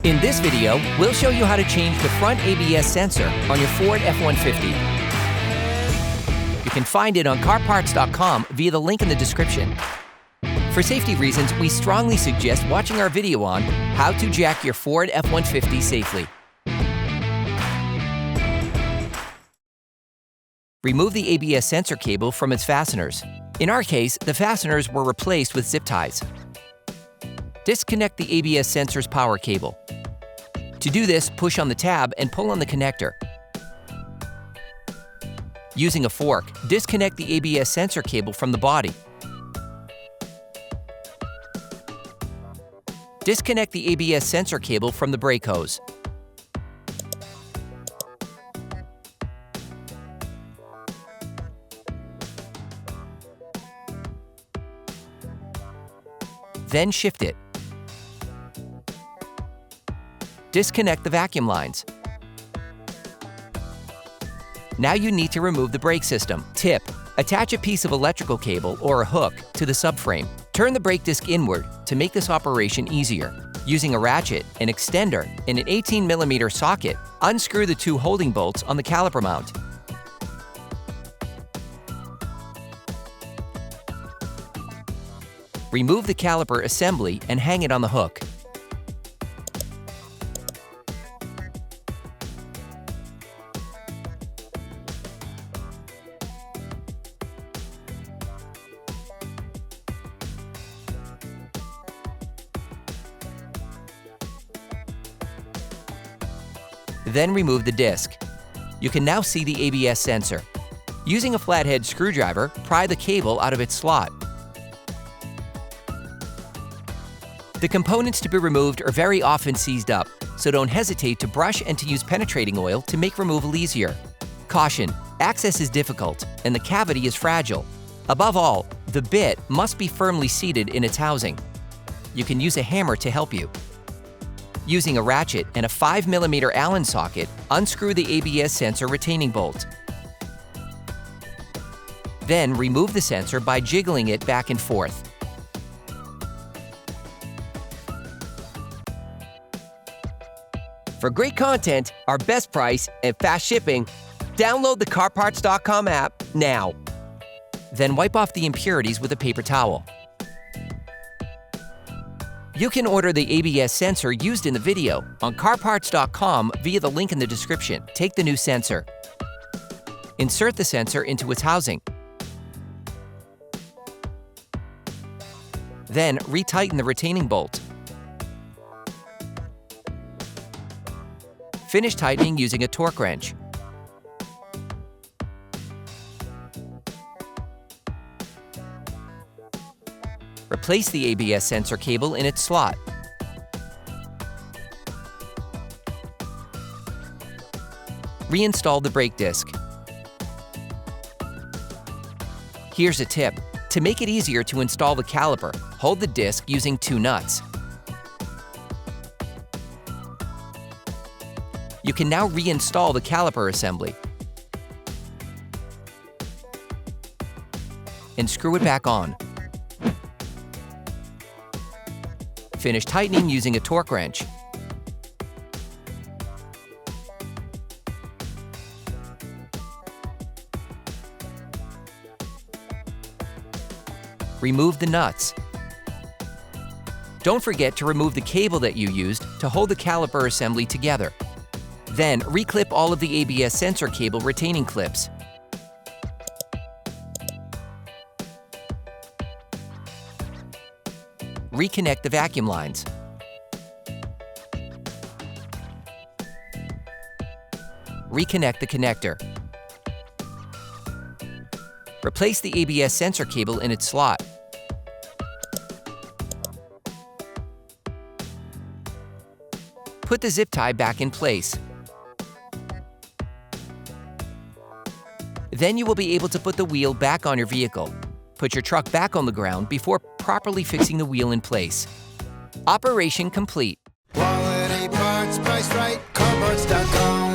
In this video, we'll show you how to change the front ABS sensor on your Ford F-150. You can find it on CarParts.com via the link in the description. For safety reasons, we strongly suggest watching our video on how to jack your Ford F-150 safely. Remove the ABS sensor cable from its fasteners. In our case, the fasteners were replaced with zip ties. Disconnect the ABS sensor's power cable. To do this, push on the tab and pull on the connector. Using a fork, disconnect the ABS sensor cable from the body. Disconnect the ABS sensor cable from the brake hose. Then shift it. Disconnect the vacuum lines. Now you need to remove the brake system. Tip: attach a piece of electrical cable or a hook to the subframe. Turn the brake disc inward to make this operation easier. Using a ratchet, an extender, and an 18mm socket, unscrew the two holding bolts on the caliper mount. Remove the caliper assembly and hang it on the hook. Then remove the disc. You can now see the ABS sensor. Using a flathead screwdriver, pry the cable out of its slot. The components to be removed are very often seized up, so don't hesitate to brush and to use penetrating oil to make removal easier. Caution: access is difficult and the cavity is fragile. Above all, the bit must be firmly seated in its housing. You can use a hammer to help you. Using a ratchet and a 5mm Allen socket, unscrew the ABS sensor retaining bolt. Then remove the sensor by jiggling it back and forth. For great content, our best price, and fast shipping, download the CarParts.com app now. Then wipe off the impurities with a paper towel. You can order the ABS sensor used in the video on CarParts.com via the link in the description. Take the new sensor. Insert the sensor into its housing. Then retighten the retaining bolt. Finish tightening using a torque wrench. Replace the ABS sensor cable in its slot. Reinstall the brake disc. Here's a tip: to make it easier to install the caliper, hold the disc using two nuts. You can now reinstall the caliper assembly and screw it back on. Finish tightening using a torque wrench. Remove the nuts. Don't forget to remove the cable that you used to hold the caliper assembly together. Then reclip all of the ABS sensor cable retaining clips. Reconnect the vacuum lines. Reconnect the connector. Replace the ABS sensor cable in its slot. Put the zip tie back in place. Then you will be able to put the wheel back on your vehicle. Put your truck back on the ground before properly fixing the wheel in place. Operation complete. Quality parts, priced right, CarParts.com.